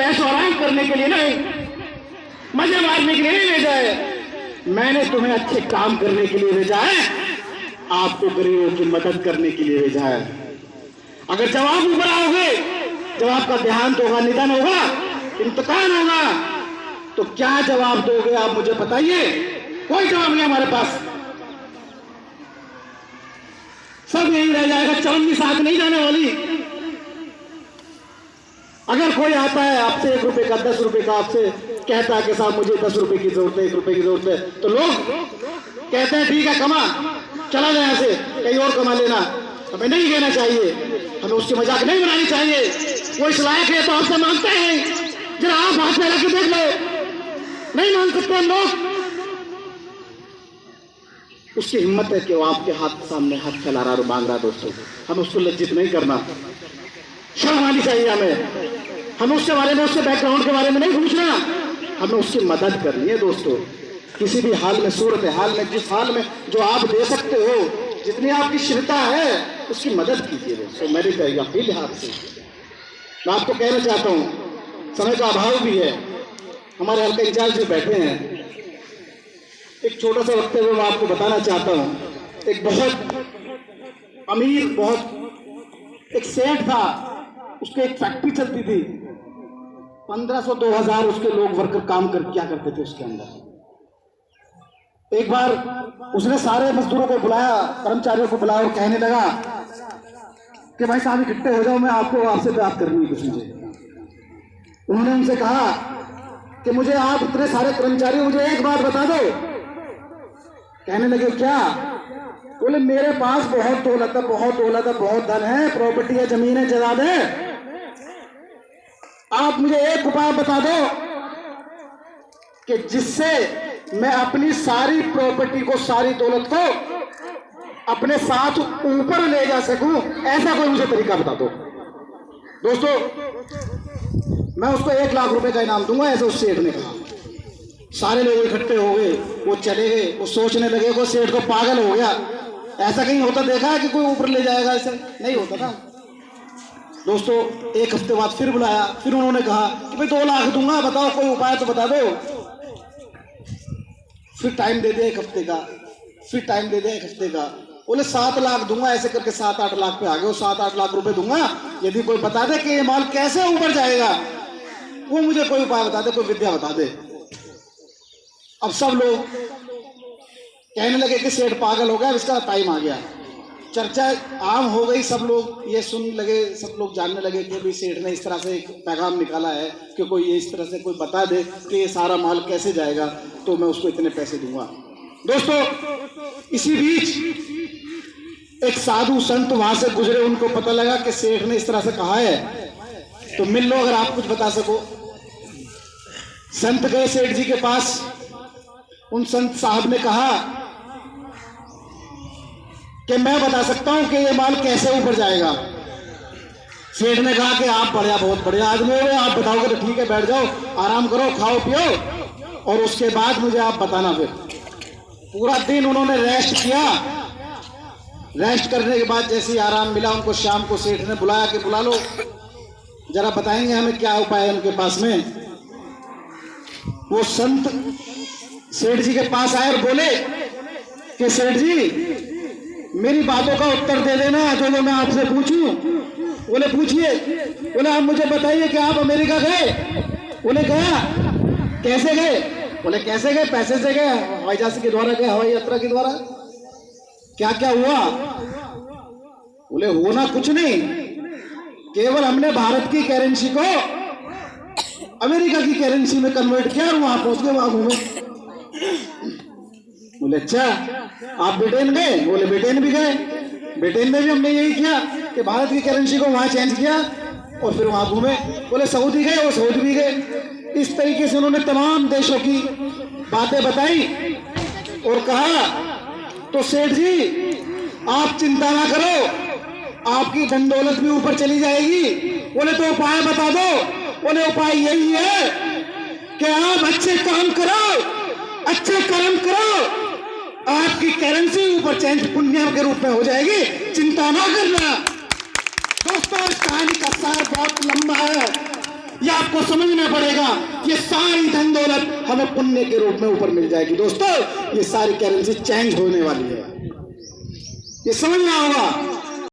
ऐशो आराम करने के लिए नहीं, मजे मारने के लिए नहीं भेजा है। मैंने तुम्हें अच्छे काम करने के लिए भेजा है, आपको गरीबों की मदद करने के लिए भेजा है। अगर जब आप ऊपर आओगे, जब आपका देहांत होगा, निधन होगा, इंतकाल होगा, तो क्या जवाब दोगे आप मुझे बताइए? कोई जवाब नहीं हमारे पास, सब यही रह जाएगा, चवन्नी साथ नहीं जाने वाली। अगर कोई आता है आपसे 1 रुपए का, 10 रुपए का आपसे कहता है कि साहब मुझे 10 रुपए की जरूरत है, 1 रुपए की जरूरत है, तो लोग कहते हैं ठीक है कमा, चला जाए, ऐसे कहीं और कमा लेना। हमें नहीं कहना चाहिए, हमें उसकी मजाक नहीं बनानी चाहिए। वो इस लायक है तो आपसे मांगते हैं, जरा आप हाथ में रख के देख लो, नहीं मान सकते हम लोग। उसकी हिम्मत है कि वो आपके हाथ सामने हाथ फैला रहा और मांग रहा। दोस्तों, हमें उसको लज्जित नहीं करना, शर्म आनी चाहिए हमें उसके बारे में, उसके बैकग्राउंड के बारे में नहीं पूछना, हमें उसकी मदद करनी है। दोस्तों, किसी भी हाल में, सूरत हाल में, जिस हाल में जो आप दे सकते हो, जितनी आपकी क्षमता है, उसकी मदद कीजिए। दोस्तों, मेरी अपील है आपसे। मैं आपको कहना चाहता हूँ, समय का अभाव भी है, हमारे हल्का इंचार्ज भी बैठे हैं, एक छोटा सा वक्तव्य मैं आपको बताना चाहता हूँ। एक बहुत अमीर, बहुत एक सेठ था, उसके एक फैक्ट्री चलती थी, 1500-2000 उसके लोग वर्कर काम क्या करते थे उसके अंदर। एक बार उसने सारे मजदूरों को बुलाया, कर्मचारियों को बुलाया और कहने लगा कि भाई साहब इकट्ठे हो जाओ, मैं आपसे बात करनी है कुछ मुझे। उन्होंने उनसे कहा कि मुझे आप इतने सारे कर्मचारी, मुझे एक बात बता दो। कहने लगे क्या? बोले मेरे पास बहुत दौलत है, बहुत धन है, प्रॉपर्टी है, जमीन है, जायदाद है, आप मुझे एक उपाय बता दो कि जिससे मैं अपनी सारी प्रॉपर्टी को, सारी दौलत को अपने साथ ऊपर ले जा सकूं, ऐसा कोई मुझे तरीका बता दो। दोस्तों, मैं उसको 1 लाख रुपए का इनाम दूंगा, ऐसे उस सेठ ने कहा। सारे लोग इकट्ठे हो गए, वो चले गए, वो सोचने लगे वो सेठ को पागल हो गया, ऐसा कहीं होता देखा है कि कोई ऊपर ले जाएगा? ऐसा नहीं होता था। दोस्तों, 1 हफ्ते बाद फिर बुलाया, फिर उन्होंने कहा कि भाई 2 लाख दूंगा, बताओ कोई उपाय तो बता दो। फिर टाइम दे दे 1 हफ्ते का, फिर टाइम दे दे 1 हफ्ते का। बोले 7 लाख दूंगा, ऐसे करके 7-8 लाख पे आ गए। 7-8 लाख रुपए दूंगा यदि कोई बता दे कि ये माल कैसे ऊपर जाएगा, वो मुझे कोई उपाय बता दे, कोई विद्या बता दे। अब सब लोग कहने लगे कि सेठ पागल हो गया, इसका टाइम आ गया। चर्चा आम हो गई, सब लोग ये सुन लगे, सब लोग जानने लगे कि भाई सेठ ने इस तरह से एक पैगाम निकाला है कि कोई ये इस तरह से कोई बता दे कि ये सारा माल कैसे जाएगा, तो मैं उसको इतने पैसे दूंगा। दोस्तों, इसी बीच एक साधु संत वहां से गुजरे, उनको पता लगा कि सेठ ने इस तरह से कहा है, तो मिल लो अगर आप कुछ बता सको। संत गए सेठ जी के पास, उन संत साहब ने कहा कि मैं बता सकता हूं कि ये माल कैसे ऊपर जाएगा। सेठ ने कहा कि आप बहुत बढ़िया आदमी हो, आप बताओगे तो ठीक है, बैठ जाओ, आराम करो, खाओ पियो, और उसके बाद मुझे आप बताना। फिर पूरा दिन उन्होंने रेस्ट किया। रेस्ट करने के बाद जैसे ही आराम मिला, उनको शाम को सेठ ने बुलाया कि बुला लो, जरा बताएंगे हमें क्या उपाय है उनके पास में। वो संत सेठ जी के पास आए और बोले कि सेठ जी, मेरी बातों का उत्तर दे देना जो मैं आपसे पूछूं। बोले पूछिए। बोले आप मुझे बताइए कि आप अमेरिका गए? बोले गया। कैसे गए? बोले कैसे गए? पैसे से गए, हवाई जहाज के द्वारा गए, हवाई यात्रा के द्वारा। क्या क्या हुआ? बोले होना कुछ नहीं, केवल हमने भारत की करेंसी को अमेरिका की करेंसी में कन्वर्ट किया और वहां पहुंच गए, वहां घूमे। बोले अच्छा, आप ब्रिटेन गए? बोले ब्रिटेन भी गए, ब्रिटेन में भी हमने यही किया कि भारत की करेंसी को वहां चेंज किया और फिर वहां घूमे। बोले सऊदी गए? वो सऊदी भी गए। इस तरीके से उन्होंने तमाम देशों की बातें बताई और कहा, तो सेठ जी आप चिंता ना करो, आपकी धन दौलत भी ऊपर चली जाएगी। बोले तो उपाय बता दो। बोले उपाय यही है कि आप अच्छे काम करो, अच्छे कर्म करो, आपकी करेंसी ऊपर चेंज पुण्य के रूप में हो जाएगी, चिंता ना करना। दोस्तों, इस कहानी का सार बहुत लंबा है, ये आपको समझना पड़ेगा। ये सारी धन दौलत हमें पुण्य के रूप में ऊपर मिल जाएगी। दोस्तों, ये सारी करेंसी चेंज होने वाली है, ये समझना होगा।